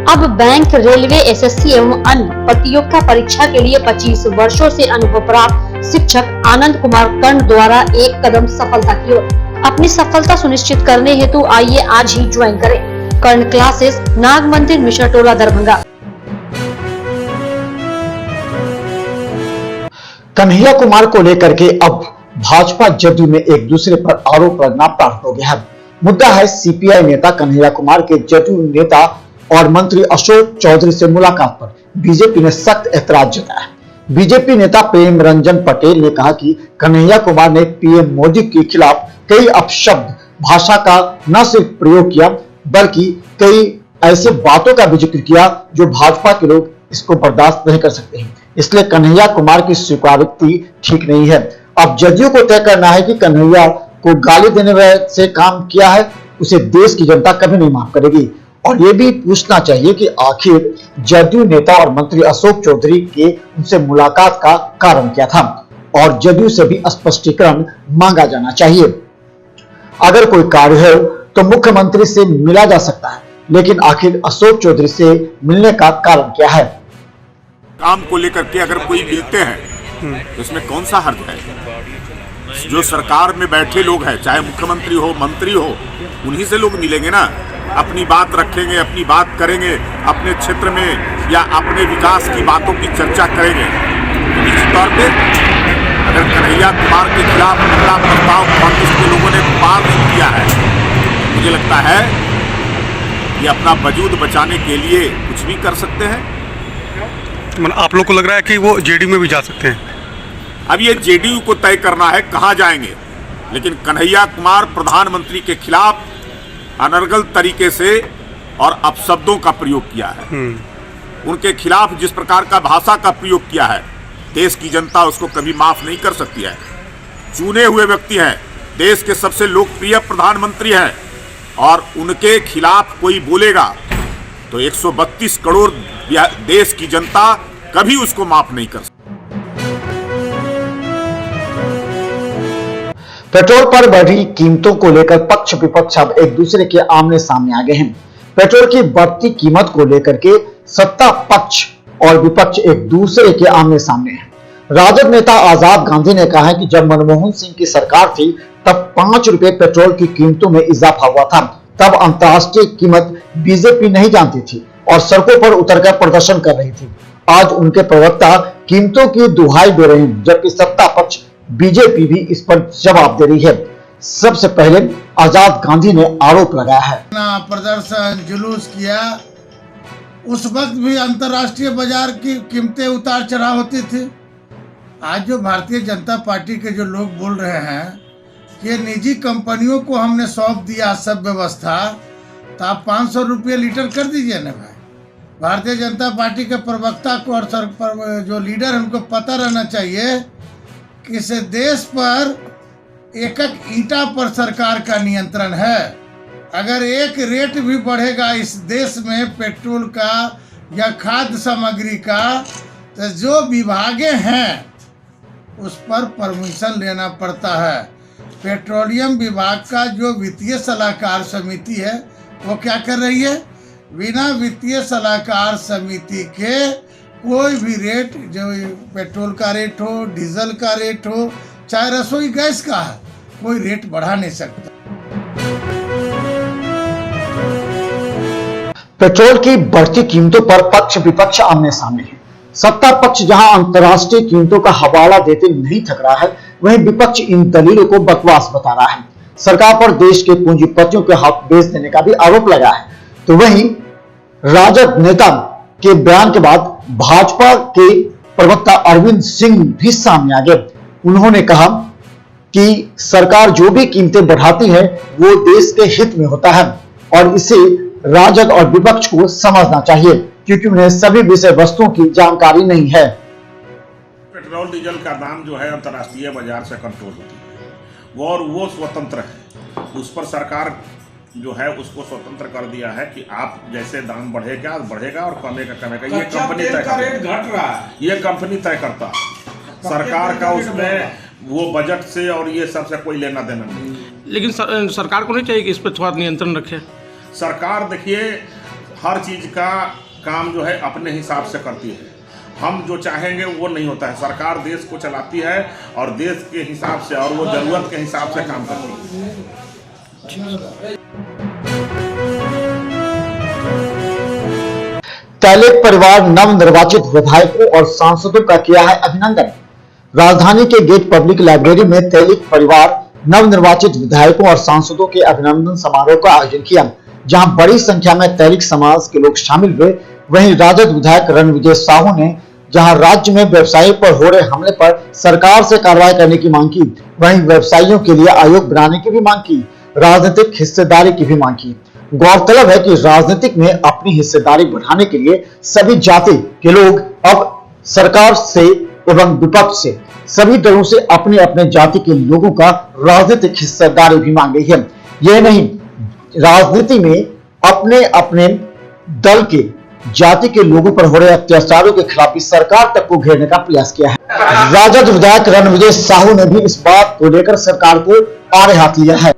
अब bank, railway, SSC एवं अन्य प्रतियोगिता परीक्षा के लिए 25 वर्षों से अनुभव प्राप्त शिक्षक आनंद कुमार कर्ण द्वारा एक कदम सफलता की ओर। अपनी सफलता सुनिश्चित करने हेतु आइए आज ही ज्वाइन करें कर्ण क्लासेस, नाग मंदिर, मिश्रा टोला, दरभंगा। कन्हैया कुमार को लेकर के अब भाजपा जदयू में एक दूसरे पर आरोप लगना प्रारंभ हो गया है। मुद्दा है सीपीआई नेता कन्हैया कुमार के जदयू नेता और मंत्री अशोक चौधरी से मुलाकात पर बीजेपी ने सख्त ऐतराज जताया। बीजेपी नेता प्रेम रंजन पटेल ने कहा कि कन्हैया कुमार ने पीएम मोदी के खिलाफ कई अपशब्द भाषा का न सिर्फ प्रयोग किया बल्कि कई ऐसे बातों का भी जिक्र किया जो भाजपा के लोग इसको बर्दाश्त नहीं कर सकते हैं। इसलिए कन्हैया कुमार की स्वीकारोक्ति ठीक नहीं है। अब जदयू को तय करना है कि कन्हैया को गाली देने से काम किया है उसे देश की जनता कभी नहीं माफ करेगी। और ये भी पूछना चाहिए कि आखिर जदयू नेता और मंत्री अशोक चौधरी के उनसे मुलाकात का कारण क्या था और जदयू से भी स्पष्टीकरण मांगा जाना चाहिए। अगर कोई कार्य है तो मुख्यमंत्री से मिला जा सकता है, लेकिन आखिर अशोक चौधरी से मिलने का कारण क्या है? काम को लेकर के अगर कोई मिलते हैं तो इसमें कौन सा हर्ज है? जो सरकार में बैठे लोग हैं, चाहे मुख्यमंत्री हो, मंत्री हो, उन्हीं से लोग मिलेंगे ना, अपनी बात रखेंगे, अपनी बात करेंगे, अपने क्षेत्र में या अपने विकास की बातों की चर्चा करेंगे। तो निश्चित तौर पे अगर कन्हैया कुमार के खिलाफ अपना प्रस्ताव कांग्रेस के लोगों ने पार नहीं किया है, मुझे लगता है कि अपना वजूद बचाने के लिए कुछ भी कर सकते हैं। आप लोग को लग रहा है कि वो जेडीयू में भी जा सकते हैं? अब ये जेडीयू को तय करना है कहाँ जाएंगे, लेकिन कन्हैया कुमार प्रधानमंत्री के खिलाफ अनर्गल तरीके से और अपशब्दों का प्रयोग किया है। उनके खिलाफ जिस प्रकार का भाषा का प्रयोग किया है, देश की जनता उसको कभी माफ नहीं कर सकती है। चुने हुए व्यक्ति हैं, देश के सबसे लोकप्रिय प्रधानमंत्री हैं और उनके खिलाफ कोई बोलेगा तो 132 करोड़ देश की जनता कभी उसको माफ नहीं कर सकती। पेट्रोल पर बढ़ी कीमतों को लेकर पक्ष विपक्ष अब एक दूसरे के आमने सामने आ गए हैं। पेट्रोल की बढ़ती कीमत को लेकर के सत्ता पक्ष और विपक्ष एक दूसरे के आमने सामने हैं। राजद नेता आजाद गांधी ने कहा है कि जब मनमोहन सिंह की सरकार थी तब 5 रुपए पेट्रोल की कीमतों में इजाफा हुआ था। तब अंतर्राष्ट्रीय कीमत बीजेपी नहीं जानती थी और सड़कों पर उतरकर प्रदर्शन कर रही थी। आज उनके प्रवक्ता कीमतों की दुहाई दे रहे हैं, जबकि सत्ता पक्ष बीजेपी भी इस पर जवाब दे रही है। सबसे पहले आजाद गांधी ने आरोप लगाया है, प्रदर्शन जुलूस किया, उस वक्त भी अंतर्राष्ट्रीय बाजार की कीमतें उतार चढ़ाव होती थी। आज जो भारतीय जनता पार्टी के जो लोग बोल रहे हैं कि निजी कंपनियों को हमने सौंप दिया सब व्यवस्था, तो आप 500 रुपये लीटर कर दीजिए ना भाई। भारतीय जनता पार्टी के प्रवक्ता को और जो लीडर है उनको पता रहना चाहिए कि इस देश पर एक ईंटा पर सरकार का नियंत्रण है। अगर एक रेट भी बढ़ेगा इस देश में पेट्रोल का या खाद्य सामग्री का, तो जो विभागें हैं उस पर परमिशन लेना पड़ता है। पेट्रोलियम विभाग का जो वित्तीय सलाहकार समिति है वो क्या कर रही है? बिना वित्तीय सलाहकार समिति के कोई भी रेट, जो पेट्रोल का रेट हो, डीजल का रेट हो, चाहे रसोई गैस का है, कोई रेट बढ़ा नहीं सकता। पेट्रोल की बढ़ती कीमतों पर पक्ष विपक्ष आमने सामने है। सत्ता पक्ष जहां अंतर्राष्ट्रीय कीमतों का हवाला देते नहीं थक रहा है, वहीं विपक्ष इन दलीलों को बकवास बता रहा है। सरकार पर देश के पूंजीपतियों के हक बेच देने का भी आरोप लगा है। तो वहीं राजद नेता के बयान के बाद भाजपा के प्रवक्ता अरविंद सिंह भी सामने आ गए। उन्होंने कहा कि सरकार जो भी कीमतें बढ़ाती है वो देश के हित में होता है और इसे राजद और विपक्ष को समझना चाहिए, क्योंकि उन्हें सभी विषय वस्तुओं की जानकारी नहीं है। पेट्रोल डीजल का दाम जो है अंतर्राष्ट्रीय बाजार से कंट्रोल होती है और वो स्वतंत्र है। उस पर सरकार जो है उसको स्वतंत्र कर दिया है कि आप जैसे दाम बढ़ेगा और कमेगा। ये कंपनी तय करता है, ये कंपनी तय करता है। सरकार का उसमें वो बजट से और ये सबसे कोई लेना देना नहीं। लेकिन सरकार को नहीं चाहिए कि इस पर थोड़ा नियंत्रण रखे? सरकार देखिए हर चीज़ का काम जो है अपने हिसाब से करती है। हम जो चाहेंगे वो नहीं होता है। सरकार देश को चलाती है और देश के हिसाब से और वो ज़रूरत के हिसाब से काम करती है। तैलिक परिवार नवनिर्वाचित विधायकों और सांसदों का किया है अभिनंदन। राजधानी के गेट पब्लिक लाइब्रेरी में तैलिक परिवार नवनिर्वाचित विधायकों और सांसदों के अभिनंदन समारोह का आयोजन किया, जहां बड़ी संख्या में तैलिक समाज के लोग शामिल हुए। वहीं राजद विधायक रणविजय साहू ने जहां राज्य में व्यवसायियों पर हो रहे हमले पर सरकार से कार्रवाई करने की मांग की, वहीं व्यवसायियों के लिए आयोग बनाने की भी मांग की, राजनीतिक हिस्सेदारी की भी मांग की। गौरतलब है कि राजनीतिक में अपनी हिस्सेदारी बढ़ाने के लिए सभी जाति के लोग अब सरकार से एवं विपक्ष से सभी दलों से अपने अपने जाति के लोगों का राजनीतिक हिस्सेदारी भी मांग रही है। यह नहीं, राजनीति में अपने अपने दल के जाति के लोगों पर हो रहे अत्याचारों के खिलाफ भी सरकार तक को घेरने का प्रयास किया है। राजद विधायक रणविजय साहू ने भी इस बात को लेकर सरकार को आड़े हाथ लिया है।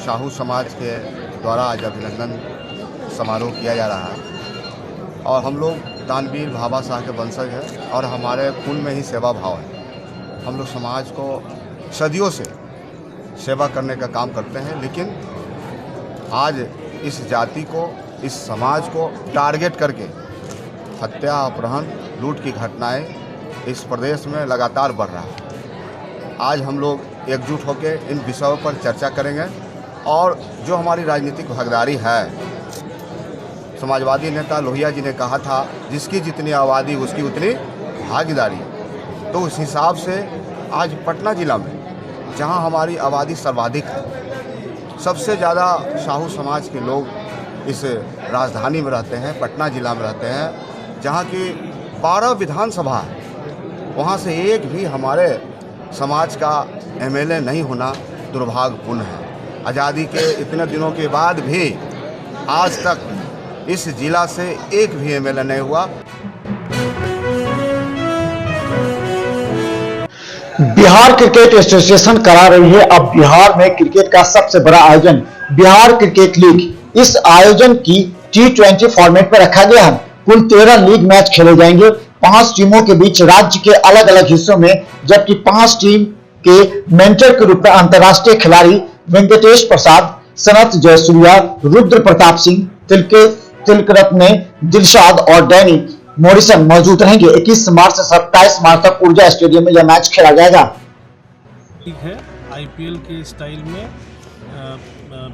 साहू समाज के द्वारा आज अभिनंदन समारोह किया जा रहा है और हम लोग दानवीर भाभा शाह के वंशज हैं और हमारे खून में ही सेवा भाव है। हम लोग समाज को सदियों से सेवा करने का काम करते हैं, लेकिन आज इस जाति को, इस समाज को टारगेट करके हत्या, अपहरण, लूट की घटनाएं इस प्रदेश में लगातार बढ़ रहा है। आज हम लोग एकजुट होकर इन विषयों पर चर्चा करेंगे और जो हमारी राजनीतिक भागीदारी है, समाजवादी नेता लोहिया जी ने कहा था, जिसकी जितनी आबादी उसकी उतनी भागीदारी। तो उस हिसाब से आज पटना जिला में जहां हमारी आबादी सर्वाधिक है, सबसे ज़्यादा साहू समाज के लोग इस राजधानी में रहते हैं, पटना जिला में रहते हैं, जहां की 12 विधानसभा है, वहां से एक भी हमारे समाज का एमएलए नहीं होना दुर्भाग्यपूर्ण है। आज़ादी के इतने दिनों के बाद भी आज तक इस जिला से एक भी एमएलए नहीं हुआ। बिहार क्रिकेट एसोसिएशन करा रही है अब बिहार में क्रिकेट का सबसे बड़ा आयोजन, बिहार क्रिकेट लीग। इस आयोजन की T20 फॉर्मेट में रखा गया है। कुल 13 लीग मैच खेले जाएंगे 5 टीमों के बीच राज्य के अलग अलग हिस्सों में, जबकि 5 टीम के मेंटर के रूप में अंतर्राष्ट्रीय खिलाड़ी वेंकटेश प्रसाद, सनत जयसूर्या, रुद्र प्रताप सिंह, तिलकरत्ने, दिलशाद और डैनी मॉरिसन मौजूद रहेंगे। 21 मार्च से 27 मार्च तक ऊर्जा स्टेडियम में यह मैच खेला जाएगा। है आईपीएल के स्टाइल में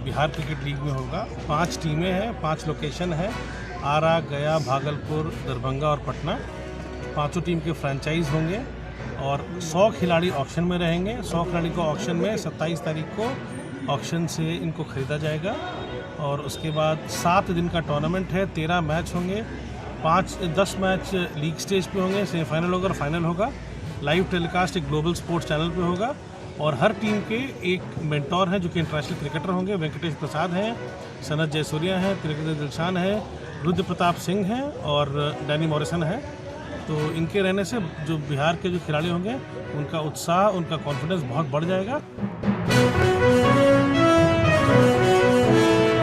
बिहार क्रिकेट लीग में होगा। 5 टीमें हैं, 5 लोकेशन है, आरा, गया, भागलपुर, दरभंगा और पटना। 5 टीम के फ्रेंचाइज होंगे और 100 खिलाड़ी ऑक्शन में रहेंगे। 100 खिलाड़ी को ऑक्शन में 27 तारीख को ऑक्शन से इनको खरीदा जाएगा और उसके बाद 7 दिन का टूर्नामेंट है। 13 मैच होंगे, 10 मैच लीग स्टेज पे होंगे, सेमीफाइनल होगा और फाइनल होगा। लाइव टेलीकास्ट एक ग्लोबल स्पोर्ट्स चैनल पे होगा और हर टीम के एक मेंटोर हैं जो कि इंटरनेशनल क्रिकेटर होंगे। वेंकटेश प्रसाद हैं, सनत जयसूर्या हैं, तिलकरत्ने दिलशान है, रुद्र प्रताप सिंह हैं और डैनी मॉरिसन है। तो इनके रहने से जो बिहार के जो खिलाड़ी होंगे उनका उत्साह, उनका कॉन्फिडेंस बहुत बढ़ जाएगा।